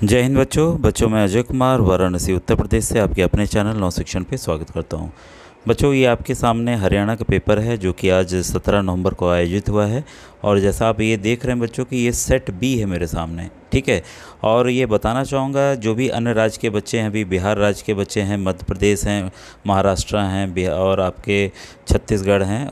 जय हिंद बच्चों मैं अजय कुमार वाराणसी उत्तर प्रदेश से आपके अपने चैनल नौ शिक्षण पे स्वागत करता हूँ। बच्चों ये आपके सामने हरियाणा का पेपर है जो कि आज 17 नवंबर को आयोजित हुआ है। और जैसा आप ये देख रहे हैं बच्चों कि ये सेट बी है मेरे सामने, ठीक है। और ये बताना चाहूँगा जो भी अन्य राज्य के बच्चे हैं, अभी बिहार राज्य के बच्चे हैं, मध्य प्रदेश हैं, महाराष्ट्र हैं और आपके छत्तीसगढ़ हैं,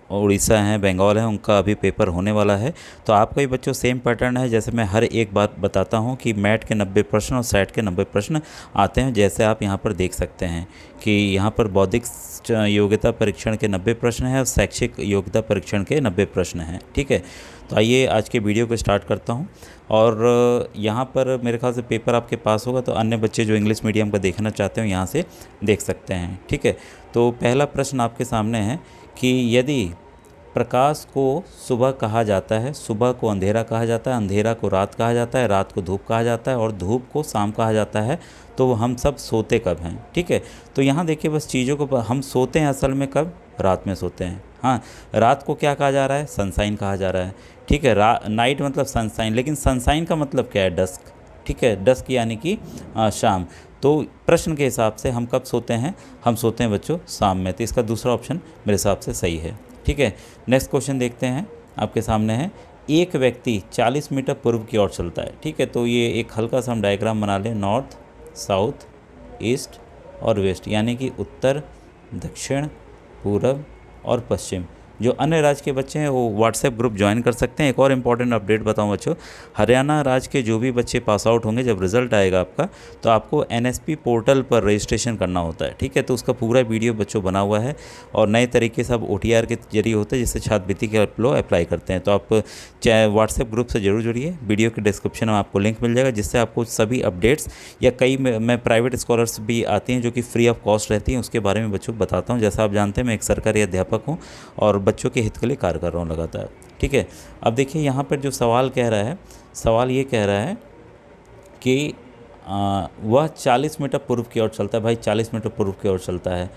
उड़ीसा हैं, बंगाल हैं, उनका अभी पेपर होने वाला है। तो आपका भी बच्चों सेम पैटर्न है, जैसे मैं हर एक बात बताता हूं कि मैट के 90 प्रश्न और सेट के 90 प्रश्न आते हैं। जैसे आप यहां पर देख सकते हैं कि यहां पर बौद्धिक योग्यता परीक्षण के 90 प्रश्न हैं और शैक्षिक योग्यता परीक्षण के 90 प्रश्न हैं, ठीक है। तो आइए आज के वीडियो को स्टार्ट करता हूँ। और यहाँ पर मेरे ख्याल से पेपर आपके पास होगा, तो अन्य बच्चे जो इंग्लिश मीडियम का देखना चाहते हो यहाँ से देख सकते हैं, ठीक है। तो पहला प्रश्न आपके सामने है कि यदि प्रकाश को सुबह कहा जाता है, सुबह को अंधेरा कहा जाता है, अंधेरा को रात कहा जाता है, रात को धूप कहा जाता है और धूप को शाम कहा जाता है, तो हम सब सोते कब हैं, ठीक है। तो यहाँ देखिए बस चीज़ों को हम सोते हैं असल में कब, रात में सोते हैं। हाँ, रात को क्या कहा जा रहा है, सनशाइन कहा जा रहा है, ठीक है। नाइट मतलब सनशाइन, लेकिन सनशाइन का मतलब क्या है, डस्क, ठीक है। डस्क यानी कि शाम। तो प्रश्न के हिसाब से हम कब सोते हैं, हम सोते हैं बच्चों शाम में। तो इसका दूसरा ऑप्शन मेरे हिसाब से सही है, ठीक है। नेक्स्ट क्वेश्चन देखते हैं, आपके सामने है एक व्यक्ति 40 मीटर पूर्व की ओर चलता है, ठीक है। तो ये एक हल्का सा हम डायग्राम बना लें, नॉर्थ, साउथ, ईस्ट और वेस्ट, यानी कि उत्तर, दक्षिण, पूरब और पश्चिम। जो अन्य राज्य के बच्चे हैं वो व्हाट्सएप ग्रुप ज्वाइन कर सकते हैं। एक और इम्पॉर्टेंट अपडेट बताऊं बच्चों, हरियाणा राज्य के जो भी बच्चे पास आउट होंगे, जब रिज़ल्ट आएगा आपका, तो आपको एनएसपी पोर्टल पर रजिस्ट्रेशन करना होता है, ठीक है। तो उसका पूरा वीडियो बच्चों बना हुआ है और नए तरीके से अब OTR के जरिए होता है, जिससे छात्रवृत्ति के लोग अप्लाई करते हैं। तो आप चाहे व्हाट्सएप ग्रुप से जरूर जुड़िए, वीडियो के डिस्क्रिप्शन में आपको लिंक मिल जाएगा, जिससे आपको सभी अपडेट्स या कई मैं प्राइवेट स्कॉलर्स भी आती हैं जो कि फ्री ऑफ कॉस्ट रहती हैं, उसके बारे में बच्चों को बताता हूँ। जैसा आप जानते हैं मैं एक सरकारी अध्यापक हूँ और बच्चों के हित के लिए कार्य कर रहा हूँ लगातार, ठीक है। अब देखिए यहाँ पर जो सवाल कह रहा है, सवाल ये कह रहा है कि वह 40 मीटर पूर्व की ओर चलता है, भाई 40 मीटर पूर्व की ओर चलता है,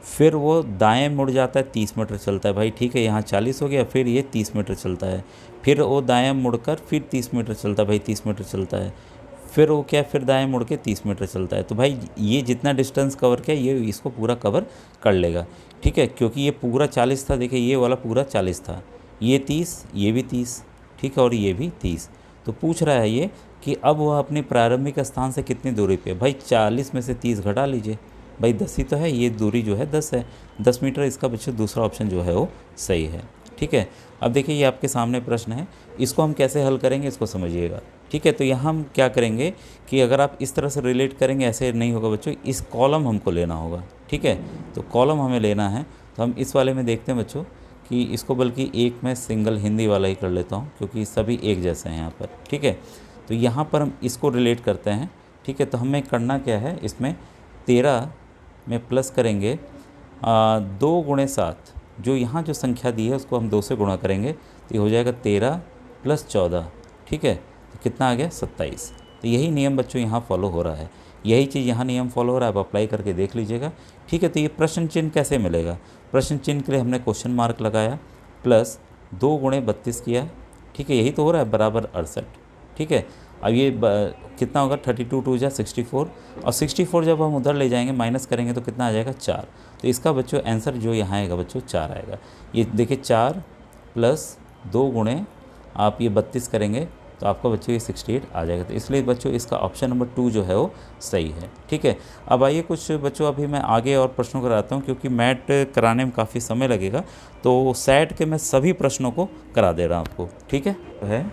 फिर वो दाएं मुड़ जाता है, 30 मीटर चलता है, भाई ठीक है। यहाँ 40 हो गया, फिर ये 30 मीटर चलता है, फिर वो दाएं मुड़कर फिर 30 मीटर चलता है, भाई 30 मीटर चलता है, फिर वो क्या, फिर दाएं मुड़ के 30 मीटर चलता है। तो भाई ये जितना डिस्टेंस कवर किया ये इसको पूरा कवर कर लेगा, ठीक है। क्योंकि ये पूरा 40 था, देखिए ये वाला पूरा 40 था, ये 30, ये भी 30, ठीक है, और ये भी 30। तो पूछ रहा है ये कि अब वह अपने प्रारंभिक स्थान से कितनी दूरी पे, भाई 40 में से 30 घटा लीजिए, भाई 10 ही तो है, ये दूरी जो है 10 है, 10 मीटर। इसका बच्चों दूसरा ऑप्शन जो है वो सही है, ठीक है। अब देखिए ये आपके सामने प्रश्न है, इसको हम कैसे हल करेंगे इसको समझिएगा, ठीक है। तो यहाँ हम क्या करेंगे कि अगर आप इस तरह से रिलेट करेंगे, ऐसे नहीं होगा बच्चों, इस कॉलम हमको लेना होगा, ठीक है। तो कॉलम हमें लेना है, तो हम इस वाले में देखते हैं बच्चों कि इसको बल्कि एक मैं सिंगल हिंदी वाला ही कर लेता हूँ, क्योंकि सभी एक जैसे हैं यहाँ पर, ठीक है। तो यहाँ पर हम इसको रिलेट करते हैं, ठीक है। तो हमें करना क्या है, इसमें 13 में प्लस करेंगे 2 गुणे 7, जो यहाँ जो संख्या दी है उसको हम 2 से गुणा करेंगे, तो ये हो जाएगा 13 + 14, ठीक है। तो कितना आ गया, 27। तो यही नियम बच्चों यहाँ फॉलो हो रहा है, यही चीज़ यहाँ नियम फॉलो हो रहा है, आप अप्लाई करके देख लीजिएगा, ठीक है। तो ये प्रश्न चिन्ह कैसे मिलेगा, प्रश्न चिन्ह के लिए हमने क्वेश्चन मार्क लगाया, प्लस 2 गुणे 32 किया, ठीक है, यही तो हो रहा है, बराबर 68, ठीक है। अब ये कितना होगा, 32 × 2 = 64, और 64 जब हम उधर ले जाएंगे माइनस करेंगे तो कितना आ जाएगा, 4। तो इसका बच्चों आंसर जो यहाँ आएगा बच्चों 4 आएगा। ये देखिए 4 + 2 गुणे आप ये 32 करेंगे तो आपका बच्चों ये 68 आ जाएगा। तो इसलिए बच्चों इसका ऑप्शन नंबर 2 जो है वो सही है, ठीक है। अब आइए कुछ बच्चों अभी मैं आगे और प्रश्नों कराता हूँ, क्योंकि मैट कराने में काफ़ी समय लगेगा, तो सेट के मैं सभी प्रश्नों को करा दे रहा हूँ आपको, ठीक है।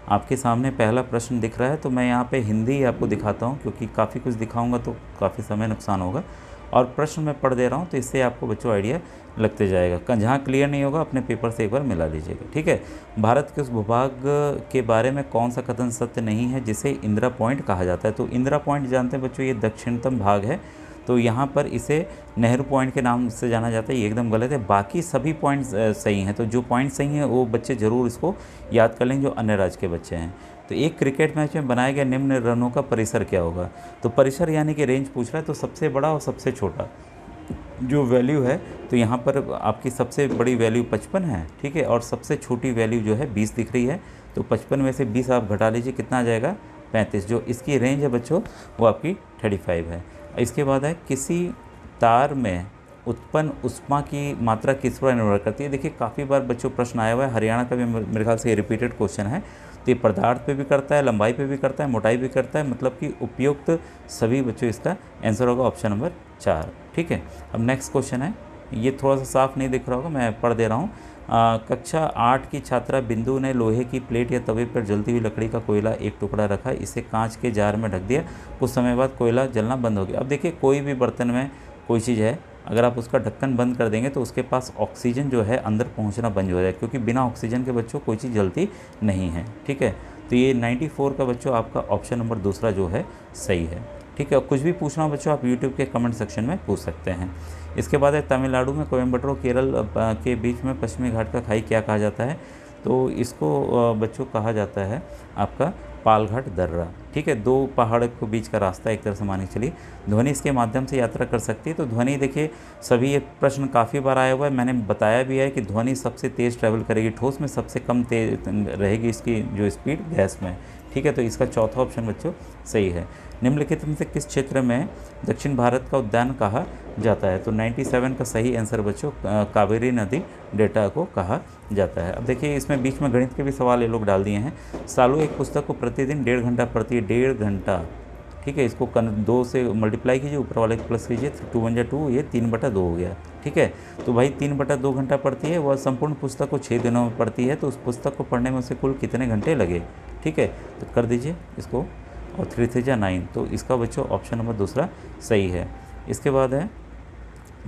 आपके सामने पहला प्रश्न दिख रहा है, तो मैं यहाँ पे हिंदी आपको दिखाता हूँ, क्योंकि काफ़ी कुछ दिखाऊंगा तो काफ़ी समय नुकसान होगा, और प्रश्न मैं पढ़ दे रहा हूँ, तो इससे आपको बच्चों आइडिया लगते जाएगा। जहाँ क्लियर नहीं होगा अपने पेपर से एक बार मिला लीजिएगा, ठीक है। भारत के उस भूभाग के बारे में कौन सा कथन सत्य नहीं है जिसे इंदिरा पॉइंट कहा जाता है। तो इंदिरा पॉइंट जानते हैं बच्चों, ये दक्षिणतम भाग है, तो यहाँ पर इसे नेहरू पॉइंट के नाम से जाना जाता है, ये एकदम गलत है। बाकी सभी पॉइंट्स सही हैं, तो जो पॉइंट सही हैं वो बच्चे ज़रूर इसको याद कर लेंगे जो अन्य राज्य के बच्चे हैं। तो एक क्रिकेट मैच में बनाए गए निम्न रनों का परिसर क्या होगा। तो परिसर यानी कि रेंज पूछ रहा है, तो सबसे बड़ा और सबसे छोटा जो वैल्यू है, तो यहाँ पर आपकी सबसे बड़ी वैल्यू 55 है, ठीक है, और सबसे छोटी वैल्यू जो है 20 दिख रही है। तो 55 में से 20 आप घटा लीजिए, कितना आ जाएगा, 35, जो इसकी रेंज है बच्चों वो आपकी 35 है। इसके बाद है किसी तार में उत्पन्न ऊष्मा की मात्रा किस पर निर्भर करती है। देखिए काफ़ी बार बच्चों प्रश्न आया हुआ है, हरियाणा का भी मेरे ख्याल से ये रिपीटेड क्वेश्चन है। तो ये पदार्थ पे भी करता है, लंबाई पे भी करता है, मोटाई भी करता है, मतलब कि उपयुक्त सभी बच्चों इसका आंसर होगा ऑप्शन नंबर 4। ठीक है, अब नेक्स्ट क्वेश्चन है, ये थोड़ा सा साफ नहीं दिख रहा होगा, मैं पढ़ दे रहा हूँ। कक्षा 8 की छात्रा बिंदु ने लोहे की प्लेट या तवे पर जलती हुई लकड़ी का कोयला एक टुकड़ा रखा, इसे कांच के जार में ढक दिया, कुछ समय बाद कोयला जलना बंद हो गया। अब देखिए कोई भी बर्तन में कोई चीज़ है, अगर आप उसका ढक्कन बंद कर देंगे तो उसके पास ऑक्सीजन जो है अंदर पहुंचना बंद हो जाए, क्योंकि बिना ऑक्सीजन के बच्चों कोई चीज़ जलती नहीं है। ठीक है, तो ये 94 का बच्चों आपका ऑप्शन नंबर दूसरा जो है सही है। ठीक है, कुछ भी पूछना हो बच्चों आप यूट्यूब के कमेंट सेक्शन में पूछ सकते हैं। इसके बाद है तमिलनाडु में कोयम्बटूर केरल के बीच में पश्चिमी घाट का खाई क्या कहा जाता है। तो इसको बच्चों कहा जाता है आपका पालघाट दर्रा। ठीक है, दो पहाड़ के बीच का रास्ता एक तरह से मानी चलिए। ध्वनि इसके माध्यम से यात्रा कर सकती है। तो ध्वनि देखिए सभी ये प्रश्न काफ़ी बार आया हुआ है, मैंने बताया भी है कि ध्वनि सबसे तेज़ ट्रैवल करेगी, ठोस में सबसे कम तेज रहेगी इसकी जो स्पीड गैस में। ठीक है, तो इसका चौथा ऑप्शन बच्चों सही है। निम्नलिखित में से किस क्षेत्र में दक्षिण भारत का उद्यान कहा जाता है। तो 97 का सही आंसर बच्चों कावेरी नदी डेल्टा को कहा जाता है। अब देखिए इसमें बीच में गणित के भी सवाल ये लोग डाल दिए हैं। सालू एक पुस्तक को प्रतिदिन 1.5 घंटा पढ़ती है, 1.5 घंटा। ठीक है, इसको 2 से मल्टीप्लाई कीजिए, ऊपर वाले को प्लस कीजिए, 2 × 2 ये 3/2 हो गया। ठीक है, तो भाई 3/2 घंटा पढ़ती है, वह संपूर्ण पुस्तक को 6 दिनों में पढ़ती है, तो उस पुस्तक को पढ़ने में उसे कुल कितने घंटे लगे। ठीक है, तो कर दीजिए इसको, और 3 × 3 = 9, तो इसका बच्चों ऑप्शन नंबर दूसरा सही है। इसके बाद है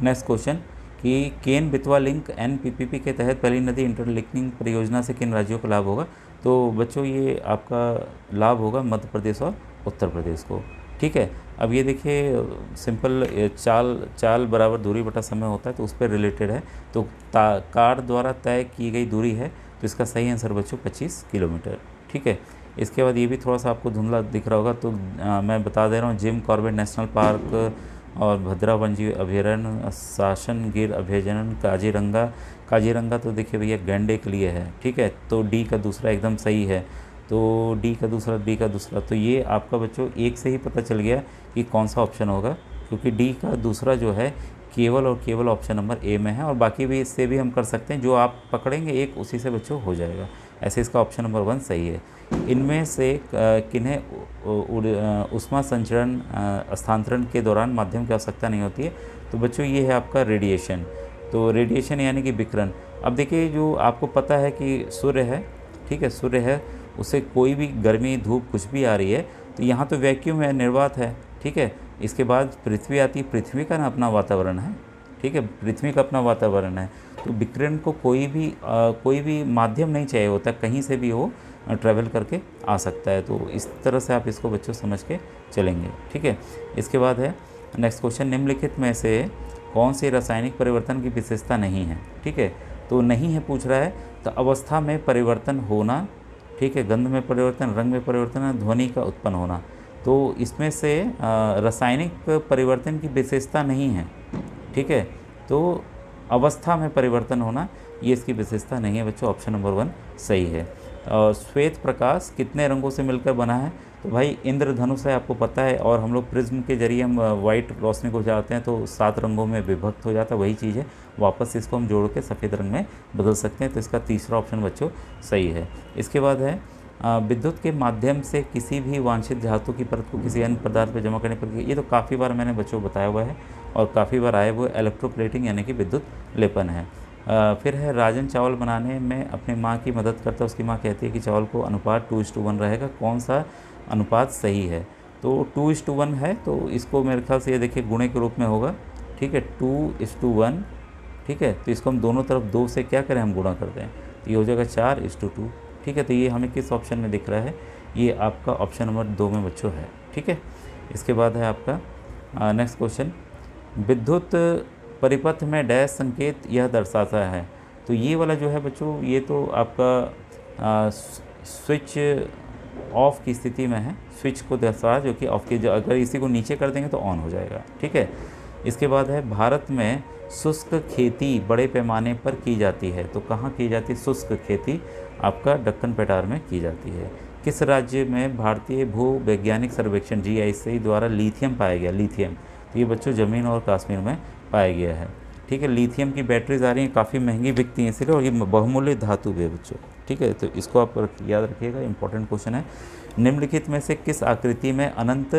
नेक्स्ट क्वेश्चन कि केन बेतवा लिंक NPPP के तहत पहली नदी इंटरलिंकिंग परियोजना से किन राज्यों को लाभ होगा। तो बच्चों ये आपका लाभ होगा मध्य प्रदेश और उत्तर प्रदेश को। ठीक है, अब ये देखिए सिंपल चाल बराबर दूरी बटा समय होता है, तो उस पर रिलेटेड है। तो कार द्वारा तय की गई दूरी है, तो इसका सही आंसर बच्चों 25 किलोमीटर। ठीक है, इसके बाद ये भी थोड़ा सा आपको धुंधला दिख रहा होगा, तो मैं बता दे रहा हूँ, जिम कॉर्बेट नेशनल पार्क और भद्रा वन्यजीव अभयारण्य, शासन गिर अभयारण्य, काजीरंगा तो देखिए भैया गैंडे के लिए है। ठीक है, तो डी का दूसरा एकदम सही है। तो डी का दूसरा, तो ये आपका बच्चों एक से ही पता चल गया कि कौन सा ऑप्शन होगा, क्योंकि डी का दूसरा जो है केवल और केवल ऑप्शन नंबर ए में है, और बाकी भी इससे भी हम कर सकते हैं, जो आप पकड़ेंगे एक उसी से बच्चों हो जाएगा। ऐसे इसका ऑप्शन नंबर 1 सही है। इनमें से किन्हें ऊष्मा संचरण स्थानांतरण के दौरान माध्यम की आवश्यकता नहीं होती है। तो बच्चों ये है आपका रेडिएशन। तो रेडिएशन यानी कि विकिरण। अब देखिए जो आपको पता है कि सूर्य है, ठीक है, सूर्य है, उससे कोई भी गर्मी धूप कुछ भी आ रही है, तो यहाँ तो वैक्यूम है, निर्वात है। ठीक है, इसके बाद पृथ्वी आती है, पृथ्वी का ना अपना वातावरण है। ठीक है, पृथ्वी का अपना वातावरण है, तो विकिरण को कोई भी माध्यम नहीं चाहिए होता, कहीं से भी वो ट्रैवल करके आ सकता है। तो इस तरह से आप इसको बच्चों समझ के चलेंगे। ठीक है, इसके बाद है नेक्स्ट क्वेश्चन, निम्नलिखित में से कौन सी रासायनिक परिवर्तन की विशेषता नहीं है। ठीक है, तो नहीं है पूछ रहा है, तो अवस्था में परिवर्तन होना, ठीक है, गंध में परिवर्तन, रंग में परिवर्तन, ध्वनि का उत्पन्न होना। तो इसमें से रासायनिक परिवर्तन की विशेषता नहीं है। ठीक है, तो अवस्था में परिवर्तन होना ये इसकी विशेषता नहीं है बच्चों, ऑप्शन नंबर 1 सही है। और श्वेत प्रकाश कितने रंगों से मिलकर बना है। तो भाई इंद्रधनुष है, आपको पता है, और हम लोग प्रिज्म के जरिए हम वाइट रोशनी को जाते हैं तो 7 रंगों में विभक्त हो जाता है, वही चीज़ है, वापस इसको हम जोड़ के सफ़ेद रंग में बदल सकते हैं। तो इसका तीसरा ऑप्शन बच्चों सही है। इसके बाद है विद्युत के माध्यम से किसी भी वांछित धातु की परत को किसी अन्य पदार्थ पर जमा करने पर, ये तो काफ़ी बार मैंने बच्चों बताया हुआ है और काफ़ी बार आए हुए इलेक्ट्रोप्लेटिंग यानी कि विद्युत लेपन है। फिर है राजन चावल बनाने में अपनी माँ की मदद करता है, उसकी माँ कहती है कि चावल को अनुपात 2:1 रहेगा, कौन सा अनुपात सही है। तो 2:1 है, तो इसको मेरे ख्याल से ये देखिए गुणे के रूप में होगा। ठीक है, 2:1। ठीक है, तो इसको हम दोनों तरफ 2 से क्या करें, हम गुणा करते हैं, तो ये हो जाएगा 4:2। ठीक है, तो ये हमें किस ऑप्शन में दिख रहा है, ये आपका ऑप्शन नंबर 2 में बच्चों है। ठीक है, इसके बाद है आपका नेक्स्ट क्वेश्चन, विद्युत परिपथ में डैश संकेत यह दर्शाता है। तो ये वाला जो है बच्चों, ये तो आपका स्विच ऑफ की स्थिति में है, स्विच को दर्शाता है जो कि ऑफ की, अगर इसी को नीचे कर देंगे तो ऑन हो जाएगा। ठीक है, इसके बाद है भारत में शुष्क खेती बड़े पैमाने पर की जाती है। तो कहाँ की जाती है शुष्क खेती, आपका दक्कन पठार में की जाती है। किस राज्य में भारतीय भू वैज्ञानिक सर्वेक्षण GIC द्वारा लिथियम पाया गया? लिथियम, तो ये बच्चों जम्मू और कश्मीर में पाया गया है। ठीक है, लिथियम की बैटरीज आ रही हैं, काफ़ी महंगी बिकती हैं इसलिए, और ये बहुमूल्य धातु भी है बच्चों। ठीक है, तो इसको आप याद रखिएगा, इंपॉर्टेंट क्वेश्चन है। निम्नलिखित में से किस आकृति में अनंत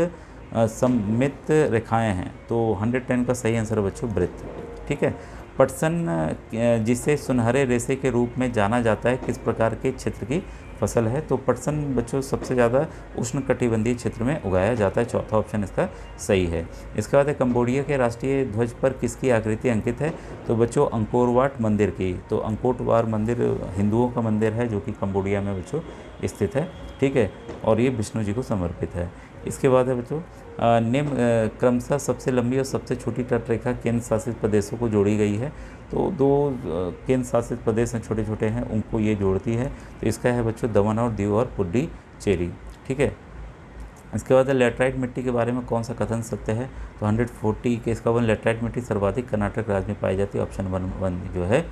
सममित रेखाएं हैं? तो 110 का सही आंसर है बच्चों वृत्त। ठीक है, पटसन जिसे सुनहरे रेशे के रूप में जाना जाता है, किस प्रकार के क्षेत्र की फसल है? तो पटसन बच्चों सबसे ज़्यादा उष्णकटिबंधीय क्षेत्र में उगाया जाता है, चौथा ऑप्शन इसका सही है। इसके बाद है कंबोडिया के राष्ट्रीय ध्वज पर किसकी आकृति अंकित है? तो बच्चों अंकोर वाट मंदिर की। तो अंकोर वाट मंदिर हिंदुओं का मंदिर है जो कि कंबोडिया में बच्चों स्थित है। ठीक है, और ये विष्णु जी को समर्पित है। इसके बाद है बच्चों निम्न क्रमशः सबसे लंबी और सबसे छोटी तटरेखा केंद्र शासित प्रदेशों को जोड़ी गई है। तो दो केंद्र शासित प्रदेश हैं, छोटे छोटे हैं, उनको ये जोड़ती है। तो इसका है बच्चों दमन और दीव और पुडुचेरी। ठीक है, इसके बाद लैटराइट मिट्टी के बारे में कौन सा कथन सत्य है? तो 140 के इसका वन लैटराइट मिट्टी सर्वाधिक कर्नाटक राज्य में पाई जाती है। ऑप्शन 1 जो है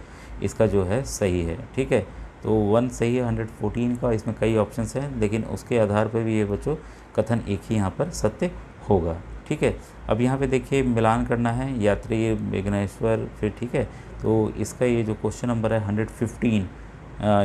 इसका जो है सही है। ठीक है, तो 1 सही है 114 का। इसमें कई ऑप्शंस हैं, लेकिन उसके आधार पर भी ये बच्चों कथन एक ही यहाँ पर सत्य होगा। ठीक है, अब यहाँ पे देखिए मिलान करना है, यात्री विघ्नेश्वर फिर। ठीक है, तो इसका ये जो क्वेश्चन नंबर है 115,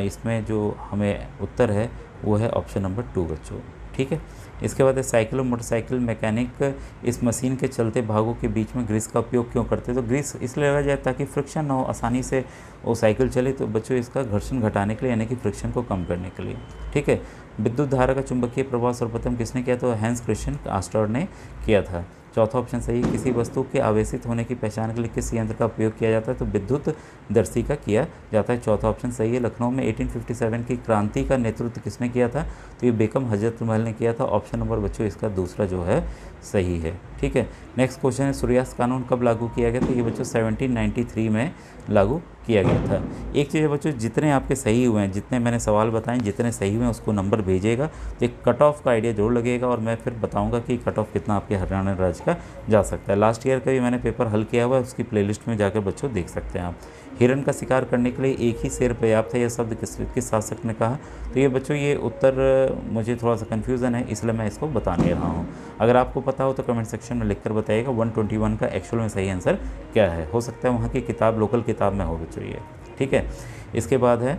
इसमें जो हमें उत्तर है वो है ऑप्शन नंबर 2 बच्चों। ठीक है, इसके बाद है साइकिल और मोटरसाइकिल मैकेनिक इस मशीन के चलते भागों के बीच में ग्रीस का उपयोग क्यों करते हैं? तो ग्रीस इसलिए लगा जाए ताकि फ्रिक्शन ना हो, आसानी से वो साइकिल चले। तो बच्चों इसका घर्षण घटाने के लिए, यानी कि फ्रिक्शन को कम करने के लिए। ठीक है, विद्युत धारा का चुंबकीय प्रभाव सर्वप्रथम किसने किया? तो हैंस क्रिश्चियन आस्टर ने किया था। चौथा ऑप्शन सही। किसी वस्तु के आवेशित होने की पहचान के लिए किस यंत्र का उपयोग किया जाता है? तो विद्युत दर्शी का किया जाता है। चौथा ऑप्शन सही है। लखनऊ में 1857 की क्रांति का नेतृत्व किसने किया था? तो ये बेगम हजरत महल ने किया था। ऑप्शन नंबर बच्चों इसका दूसरा जो है सही है। ठीक है, नेक्स्ट क्वेश्चन है सूर्यास्त कानून कब लागू किया गया? तो ये बच्चों 1793 में लागू किया गया था। एक चीज़ है बच्चों, जितने आपके सही हुए हैं, जितने मैंने सवाल बताएं, जितने सही हुए हैं उसको नंबर भेजिएगा, तो एक कट ऑफ का आइडिया जरूर लगेगा, और मैं फिर बताऊंगा कि कट ऑफ कितना आपके हरियाणा राज्य का जा सकता है। लास्ट ईयर का भी मैंने पेपर हल किया हुआ है, उसकी प्लेलिस्ट में जाकर बच्चों देख सकते हैं आप। हिरन का शिकार करने के लिए एक ही शेर पर्याप्त है, यह शब्द किस शासक ने कहा? तो ये बच्चों ये उत्तर मुझे थोड़ा सा कन्फ्यूज़न है, इसलिए मैं इसको बता नहीं रहा हूँ। अगर आपको पता हो तो कमेंट सेक्शन में लिखकर बताइएगा 121 का एक्चुअल में सही आंसर क्या है। हो सकता है वहाँ की किताब, लोकल किताब में हो बच्चों ये। ठीक है, इसके बाद है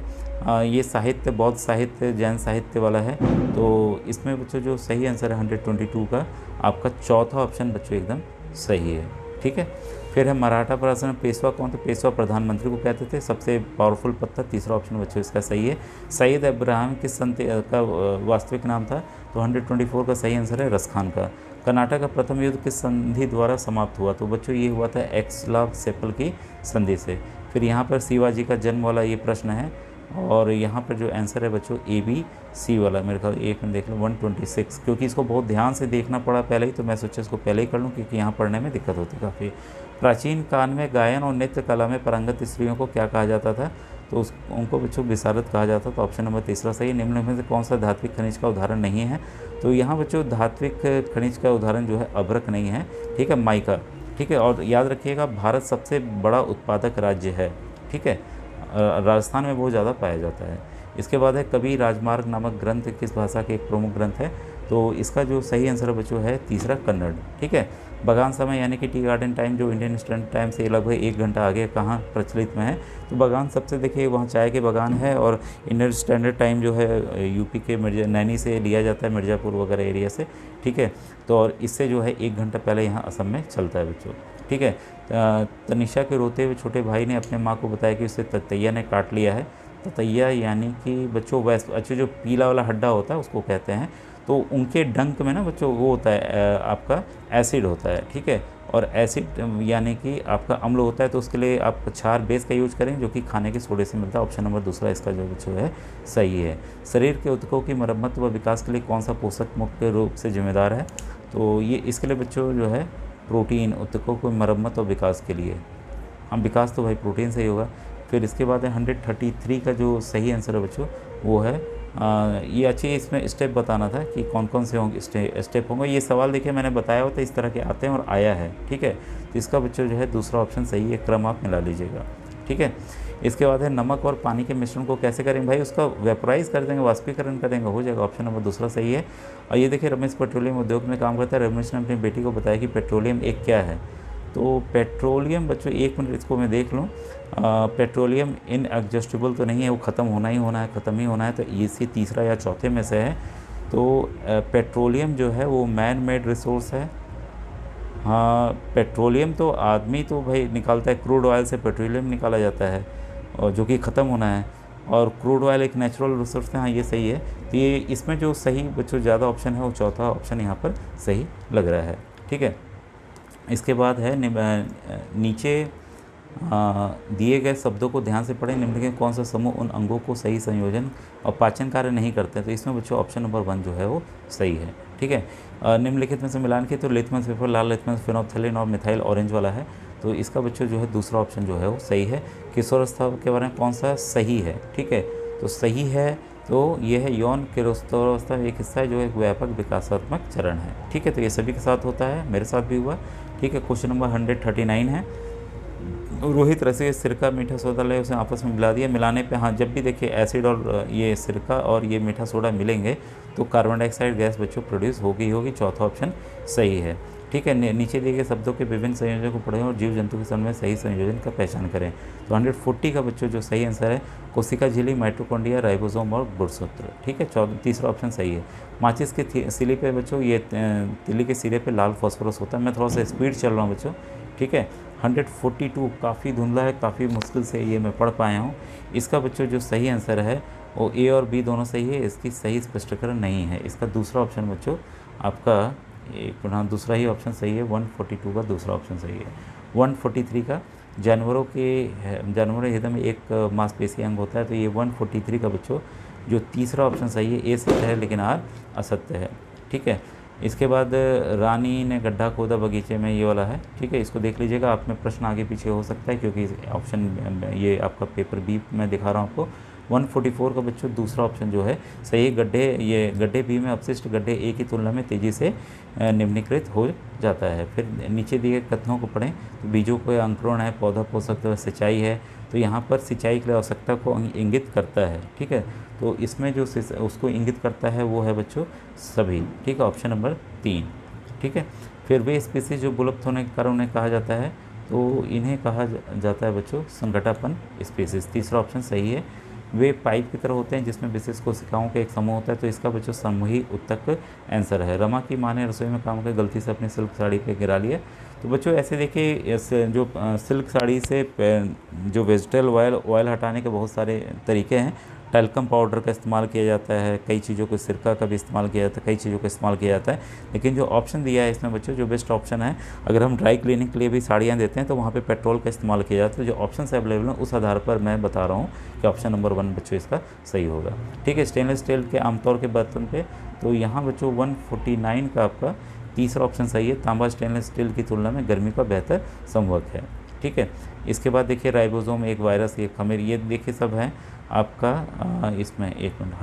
ये साहित्य, बौद्ध साहित्य, जैन साहित्य वाला है। तो इसमें बच्चों जो सही आंसर है 122 का आपका चौथा ऑप्शन बच्चों एकदम सही है। ठीक है, फिर है मराठा प्रशासन में पेशवा कौन थे? पेशवा प्रधानमंत्री को कहते थे, सबसे पावरफुल पद था। तीसरा ऑप्शन बच्चों इसका सही है। सैयद इब्राहिम किस संत का वास्तविक नाम था? तो 124 का सही आंसर है रसखान का। कर्नाटक का प्रथम युद्ध किस संधि द्वारा समाप्त हुआ? तो बच्चों ये हुआ था एक्सलाव-सेपल की संधि से। फिर यहाँ पर शिवाजी का जन्म वाला ये प्रश्न है, और यहाँ पर जो आंसर है बच्चों ABC वाला, मेरे ख्याल एक में देख लो 126, क्योंकि इसको बहुत ध्यान से देखना पड़ा पहले ही, तो मैं सोचा इसको पहले ही कर लूँ, क्योंकि यहाँ पढ़ने में दिक्कत होती काफ़ी। प्राचीन काल में गायन और नृत्य कला में पारंगत स्त्रियों को क्या कहा जाता था? तो उनको बच्चों विशारद कहा जाता। तो ऑप्शन नंबर तीसरा सही। निम्न में से कौन सा धात्विक खनिज का उदाहरण नहीं है? तो यहाँ बच्चों धात्विक खनिज का उदाहरण जो है अभ्रक नहीं है। ठीक है, माइका। ठीक है, और याद रखिएगा भारत सबसे बड़ा उत्पादक राज्य है। ठीक है, राजस्थान में बहुत ज़्यादा पाया जाता है। इसके बाद है कवि राजमार्ग नामक ग्रंथ किस भाषा के एक प्रमुख ग्रंथ है? तो इसका जो सही आंसर बच्चों है तीसरा कन्नड़। ठीक है, बगान समय यानी कि टी गार्डन टाइम जो इंडियन स्टैंडर्ड टाइम से लगभग 1 घंटा आगे कहाँ प्रचलित में है? तो बगान सबसे देखिए वहाँ चाय के बगान है, और इंडियन स्टैंडर्ड टाइम जो है यूपी के नैनी से लिया जाता है, मिर्ज़ापुर वगैरह एरिया से। ठीक है, तो और इससे जो है 1 घंटा पहले यहाँ असम में चलता है बच्चों। ठीक है, तनिषा के रोते हुए छोटे भाई ने अपने माँ को बताया कि उसे ततैया ने काट लिया है। ततैया यानी कि बच्चों अच्छा जो पीला वाला हड्डा होता है उसको कहते हैं। तो उनके डंक में ना बच्चों वो होता है आपका एसिड होता है। ठीक है, और एसिड यानी कि आपका अम्ल होता है, तो उसके लिए आप क्षार बेस का यूज करें जो कि खाने के सोडे से मिलता है। ऑप्शन नंबर दूसरा इसका जो बच्चों है सही है। शरीर के ऊतकों की मरम्मत व विकास के लिए कौन सा पोषक मुख्य रूप से जिम्मेदार है? तो ये इसके लिए बच्चों जो है प्रोटीन, ऊतकों को मरम्मत और विकास के लिए। हम विकास तो भाई प्रोटीन से ही होगा। फिर इसके बाद है 133 का जो सही आंसर है बच्चों वो है ये अच्छी इसमें स्टेप बताना था कि कौन कौन से होंगे स्टेप होंगे। ये सवाल देखिए मैंने बताया होता इस तरह के आते हैं और आया है। ठीक है, तो इसका बच्चों जो है दूसरा ऑप्शन सही है। क्रम आप मिला लीजिएगा। ठीक है, इसके बाद है नमक और पानी के मिश्रण को कैसे करेंगे भाई, उसका वेपोराइज कर देंगे, वाष्पीकरण कर देंगे, हो जाएगा। ऑप्शन नंबर दूसरा सही है। और ये देखिए रमेश पेट्रोलियम उद्योग में काम करता है। रमेश ने अपनी बेटी को बताया कि पेट्रोलियम एक क्या है। तो पेट्रोलियम बच्चों, एक मिनट इसको मैं देख लूँ। पेट्रोलियम इनएग्जॉस्टिबल तो नहीं है, वो ख़त्म होना ही होना है, ख़त्म ही होना है, तो इसी तीसरा या चौथे में से है। तो पेट्रोलियम जो है वो मैन मेड रिसोर्स है। हाँ, पेट्रोलियम तो आदमी तो भाई निकालता है, क्रूड ऑयल से पेट्रोलियम निकाला जाता है और जो कि ख़त्म होना है, और क्रूड ऑयल एक नेचुरल रिसोर्स है। हाँ, ये सही है। तो ये इसमें जो सही बच्चों ज़्यादा ऑप्शन है वो चौथा ऑप्शन यहाँ पर सही लग रहा है। ठीक है, इसके बाद है नीचे दिए गए शब्दों को ध्यान से पढ़ें। निम्नलिखित कौन सा समूह उन अंगों को सही संयोजन और पाचन कार्य नहीं करते, तो इसमें बच्चों ऑप्शन नंबर 1 जो है वो सही है। ठीक है, निम्नलिखित में से मिलान की तो लिटमस पेपर लाल, लिटमस फिनोल्फ्थेलिन और मिथाइल ऑरेंज वाला है, तो इसका बच्चों जो है दूसरा ऑप्शन जो है वो सही है। किशोरावस्था के बारे में कौन सा सही है। ठीक है, तो सही है तो ये है यौन किशोरावस्था एक हिस्सा है जो एक व्यापक विकासात्मक चरण है। ठीक है, तो ये सभी के साथ होता है, मेरे साथ भी हुआ। ठीक है, क्वेश्चन नंबर 139 है। रोहित रसी सिरका मीठा सोडा ले उसे आपस में मिला दिया। मिलाने पे हाँ, जब भी देखिए एसिड और ये सिरका और ये मीठा सोडा मिलेंगे तो कार्बन डाइऑक्साइड गैस बच्चों प्रोड्यूस होगी। चौथा ऑप्शन सही है। ठीक है, नीचे दिए गए शब्दों के विभिन्न संयोजनों को पढ़ें और जीव जंतु के संबंध में सही संयोजन का पहचान करें। तो 140 का बच्चों जो सही आंसर है कोशिका झिल्ली, माइटोकॉन्ड्रिया, राइबोसोम और गुणसूत्र। ठीक है, तीसरा ऑप्शन सही है। माचिस के सिले पे बच्चों, ये तिल्ली के सिरे पे लाल फॉस्फोरस होता है। मैं थोड़ा सा स्पीड चल रहा हूँ बच्चों। ठीक है, 142 काफ़ी धुंधला है, काफ़ी मुश्किल से ये मैं पढ़ पाया हूँ। इसका बच्चों जो सही आंसर है वो ए और बी दोनों सही है, इसकी सही स्पष्टीकरण नहीं है। इसका दूसरा ऑप्शन बच्चों आपका हाँ, दूसरा ही ऑप्शन सही है। 142 का दूसरा ऑप्शन सही है। 143 का जानवरों हृदय में एक मांसपेशी अंग होता है, तो ये 143 का बच्चों जो तीसरा ऑप्शन सही है। ए सत्य है लेकिन आर असत्य है। ठीक है, इसके बाद रानी ने गड्ढा खोदा बगीचे में, ये वाला है। ठीक है, इसको देख लीजिएगा, आप में प्रश्न आगे पीछे हो सकता है क्योंकि ऑप्शन ये आपका पेपर बी में दिखा रहा हूँ आपको। 144 का बच्चों दूसरा ऑप्शन जो है सही। गड्ढे बी में अपशिष्ट गड्ढे ए की तुलना में तेज़ी से निम्नीकृत हो जाता है। फिर नीचे दिए कथनों को पढ़ें। तो बीजों को अंकुरण है, पौधा पोषक तत्व, सिंचाई है, तो यहाँ पर सिंचाई के लिए आवश्यकता को इंगित करता है। ठीक है, तो इसमें जो उसको इंगित करता है वो है बच्चों सभी। ठीक है, ऑप्शन नंबर 3। ठीक है, फिर वे स्पीसीज जो विलुप्त होने के कारण उन्हें कहा जाता है, तो इन्हें कहा जाता है बच्चों संकटापन्न स्पीसीज। तीसरा ऑप्शन सही है। वे पाइप की तरह होते हैं जिसमें विशेष कोशिकाओं का एक समूह होता है, तो इसका बच्चों समूही उत्तक आंसर है। रमा की माँ ने रसोई में काम कर गलती से अपनी सिल्क साड़ी पे गिरा लिया। तो बच्चों ऐसे देखिए जो सिल्क साड़ी से जो वेजिटेबल ऑयल हटाने के बहुत सारे तरीके हैं। टैल्कम पाउडर का इस्तेमाल किया जाता है, कई चीज़ों को सिरका का भी इस्तेमाल किया जाता है, कई चीज़ों का इस्तेमाल किया जाता है। लेकिन जो ऑप्शन दिया है इसमें बच्चों जो बेस्ट ऑप्शन है, अगर हम ड्राई क्लीनिंग के लिए भी साड़ियाँ देते हैं तो वहाँ पे पेट्रोल का इस्तेमाल किया जाता है। जो ऑप्शन अवेलेबल हैं उस आधार पर मैं बता रहा हूँ कि ऑप्शन नंबर 1 बच्चों इसका सही होगा। ठीक है, स्टेनलेस स्टील के आमतौर के बर्तन पे, तो यहाँ बच्चों 149 का आपका तीसरा ऑप्शन सही है। तांबा स्टेनलेस स्टील की तुलना में गर्मी का बेहतर संवहक है। ठीक है, इसके बाद देखिए राइबोसोम एक वायरस, एक खमीर, ये देखिए सब है आपका इसमें। एक मिनट,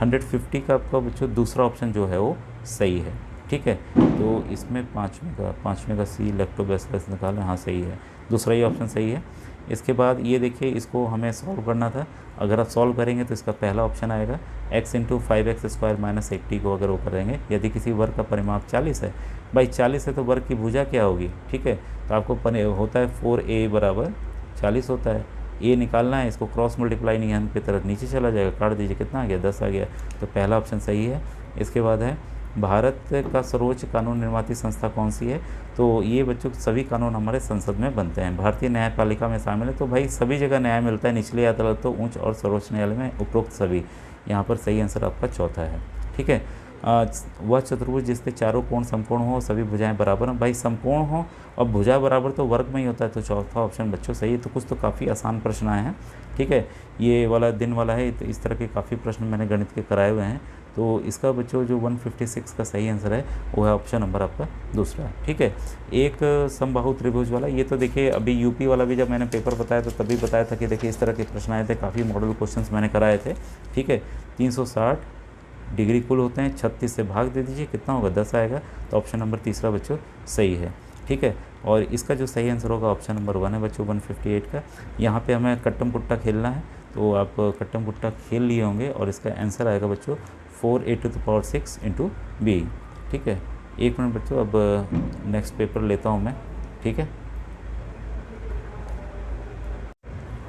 150 का आपका बच्चों दूसरा ऑप्शन जो है वो सही है। ठीक है, तो इसमें पाँचवें का सी लैक्टोबैसिलस निकालें, हाँ सही है, दूसरा ही ऑप्शन सही है। इसके बाद ये देखिए इसको हमें सॉल्व करना था। अगर आप सॉल्व करेंगे तो इसका पहला ऑप्शन आएगा x × 5x² - 80 को अगर वो करेंगे। यदि किसी वर्ग का परिमाप 40 है, भाई 40 है तो वर्ग की भुजा क्या होगी। ठीक है, तो आपको होता है 4a = 40 होता है। ए निकालना है, इसको क्रॉस मल्टीप्लाई नहीं है, की तरफ नीचे चला जाएगा, काट दीजिए, कितना आ गया 10 आ गया, तो पहला ऑप्शन सही है। इसके बाद है भारत का सर्वोच्च कानून निर्माती संस्था कौन सी है, तो ये बच्चों सभी कानून हमारे संसद में बनते हैं, भारतीय न्यायपालिका में शामिल है। तो भाई सभी जगह न्याय मिलता है, निचली अदालतों, उच्च और सर्वोच्च न्यायालय में उपरोक्त सभी। यहाँ पर सही आंसर आपका चौथा है। ठीक है, वह चतुर्भुज जिसके चारों कोण समकोण हो, सभी भुजाएं बराबर हों, भाई समकोण हो और भुजा बराबर तो वर्ग में ही होता है, तो चौथा ऑप्शन बच्चों सही है। तो कुछ तो काफ़ी आसान प्रश्न आए हैं। ठीक है, ये वाला दिन वाला है, तो इस तरह के काफ़ी प्रश्न मैंने गणित के कराए हुए हैं। तो इसका बच्चों जो 156 का सही आंसर है वो है ऑप्शन नंबर आपका दूसरा। ठीक है, एक समबाहु त्रिभुज वाला, ये तो देखिए अभी यूपी वाला भी जब मैंने पेपर बताया तो तभी बताया था कि देखिए इस तरह के प्रश्न आए थे, काफ़ी मॉडल क्वेश्चंस मैंने कराए थे। ठीक है, 360 डिग्री कुल होते हैं, 36 से भाग दे दीजिए, कितना होगा 10 आएगा, तो ऑप्शन नंबर तीसरा बच्चों सही है। ठीक है, और इसका जो सही आंसर होगा ऑप्शन नंबर 1 है बच्चों 158 का। यहाँ पे हमें कट्टम पुट्टा खेलना है, तो आप कट्टम पुट्टा खेल लिए होंगे और इसका आंसर आएगा बच्चों 4a⁶ इंटू बी। ठीक है, एक मिनट बच्चों, अब नेक्स्ट पेपर लेता हूँ मैं। ठीक है,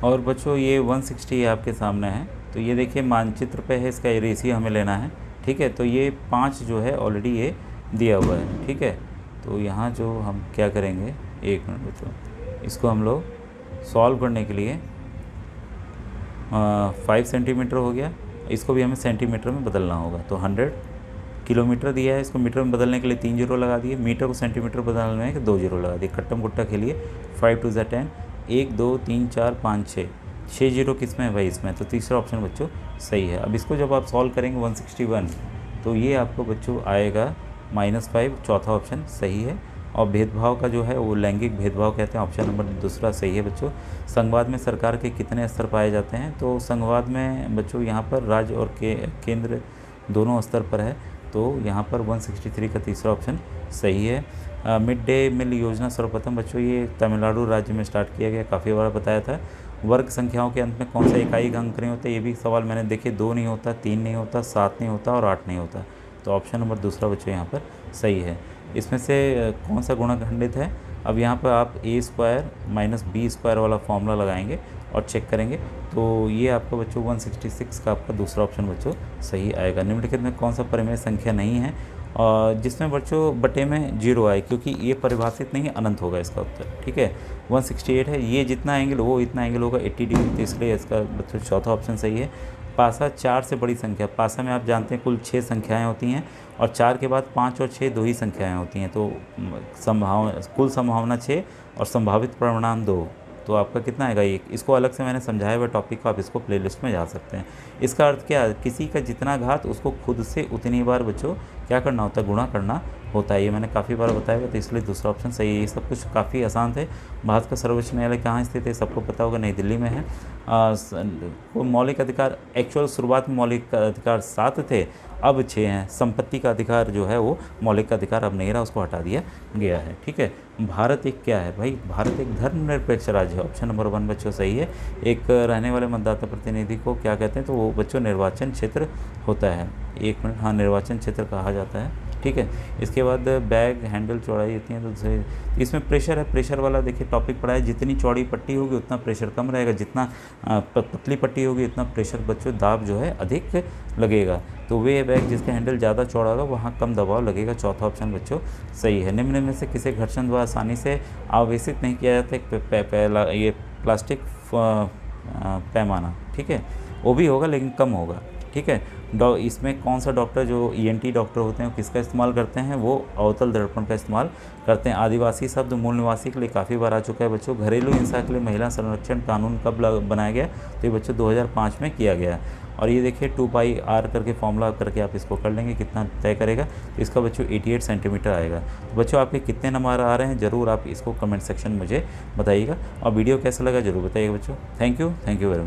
और बच्चों ये 160 आपके सामने है, तो ये देखिए मानचित्र पे है, इसका रेशियो हमें लेना है। ठीक है, तो ये 5 जो है ऑलरेडी ये दिया हुआ है। ठीक है, तो यहाँ जो हम क्या करेंगे, एक मिनट बच्चों, इसको हम लोग सॉल्व करने के लिए 5 सेंटीमीटर हो गया, इसको भी हमें सेंटीमीटर में बदलना होगा। तो 100 किलोमीटर दिया है, इसको मीटर में बदलने के लिए 3 जीरो लगा दिए, मीटर को सेंटीमीटर बदलने के 2 जीरो लगा दिए। कट्टम कुट्टा खेलिए, 5 2 10, 1 2 3 4 5 6 जीरो किस में है भाई, इसमें। तो तीसरा ऑप्शन बच्चों सही है। अब इसको जब आप सॉल्व करेंगे 161, तो ये आपको बच्चों आएगा -5, चौथा ऑप्शन सही है। और भेदभाव का जो है वो लैंगिक भेदभाव कहते हैं, ऑप्शन नंबर दूसरा सही है बच्चों। संघवाद में सरकार के कितने स्तर पाए जाते हैं, तो संघवाद में बच्चों यहाँ पर राज्य और केंद्र दोनों स्तर पर है, तो यहाँ पर 163 का तीसरा ऑप्शन सही है। मिड डे मील योजना सर्वप्रथम बच्चों ये तमिलनाडु राज्य में स्टार्ट किया गया, काफ़ी बार बताया था। वर्ग संख्याओं के अंत में कौन सा इकाई का अंक नहीं होता, ये भी सवाल मैंने देखे, 2 नहीं होता, 3 नहीं होता, 7 नहीं होता और 8 नहीं होता। तो ऑप्शन नंबर दूसरा बच्चों यहाँ पर सही है। इसमें से कौन सा गुणनखंडित है, अब यहाँ पर आप a² - b² वाला फॉर्मूला लगाएंगे और चेक करेंगे, तो ये आपका बच्चों 166 का आपका दूसरा ऑप्शन बच्चों सही आएगा। निम्नलिखित में कौन सा परिमेय संख्या नहीं है और जिसमें बच्चों बटे में 0 आए, क्योंकि ये परिभाषित नहीं है, अनंत होगा इसका उत्तर। ठीक है, 168 है, ये जितना एंगल वो इतना एंगल होगा 80 डिग्री, तो इसलिए इसका बच्चों चौथा ऑप्शन सही है। पासा 4 से बड़ी संख्या, पासा में आप जानते हैं कुल 6 संख्याएँ होती हैं और 4 के बाद 5 और 6 2 ही संख्याएँ होती हैं, तो कुल संभावना 6 और संभावित परिणाम 2, तो आपका कितना आएगा 1। इसको अलग से मैंने समझाया हुआ टॉपिक को, आप इसको प्लेलिस्ट में जा सकते हैं। इसका अर्थ क्या है, किसी का जितना घात उसको खुद से उतनी बार बच्चों क्या करना होता है, गुणा करना होता है। ये मैंने काफ़ी बार बताया हुआ, तो इसलिए दूसरा ऑप्शन सही है। ये सब कुछ काफ़ी आसान थे। भारत का सर्वोच्च न्यायालय कहाँ स्थित है, सबको पता होगा, नई दिल्ली में है। मौलिक अधिकार, एक्चुअल शुरुआत में मौलिक अधिकार 7 थे, अब 6 हैं। संपत्ति का अधिकार जो है वो मौलिक अधिकार अब नहीं रहा, उसको हटा दिया गया है। ठीक है, भारत एक क्या है भाई, भारत एक धर्मनिरपेक्ष राज्य है, ऑप्शन नंबर 1 बच्चों सही है। एक रहने वाले मतदाता प्रतिनिधि को क्या कहते हैं, तो वो बच्चों निर्वाचन क्षेत्र होता है। एक मिनट, हाँ निर्वाचन क्षेत्र कहा जाता है। ठीक है, इसके बाद बैग हैंडल चौड़ाई इतनी है, तो इसमें प्रेशर है, प्रेशर वाला देखिए टॉपिक पढ़ा है, जितनी चौड़ी पट्टी होगी उतना प्रेशर कम रहेगा, जितना पतली पट्टी होगी उतना प्रेशर बच्चों दाब जो है अधिक लगेगा। तो वे बैग जिसका हैंडल ज़्यादा चौड़ा होगा वहाँ कम दबाव लगेगा, चौथा ऑप्शन बच्चों सही है। निम्न में से किसी घर्षण द्वारा आसानी से आवेशित नहीं किया जाता ये प्लास्टिक पैमाना, ठीक है, वो भी होगा लेकिन कम होगा। ठीक है, इसमें कौन सा डॉक्टर जो ENT डॉक्टर होते हैं वो किसका इस्तेमाल करते हैं, वो अवतल दर्पण का इस्तेमाल करते हैं। आदिवासी शब्द मूल निवासी के लिए काफ़ी बार आ चुका है बच्चों। घरेलू हिंसा के लिए महिला संरक्षण कानून कब बनाया गया, तो ये बच्चों 2005 में किया गया। और ये देखिए 2πr करके फॉर्मूला करके आप इसको कर लेंगे, कितना तय करेगा, तो इसका बच्चों 88 सेंटीमीटर आएगा। तो बच्चों आपके कितने नंबर आ रहे हैं ज़रूर आप इसको कमेंट सेक्शन में मुझे बताइएगा, और वीडियो कैसा लगा ज़रूर बताइएगा बच्चों। Thank you very much.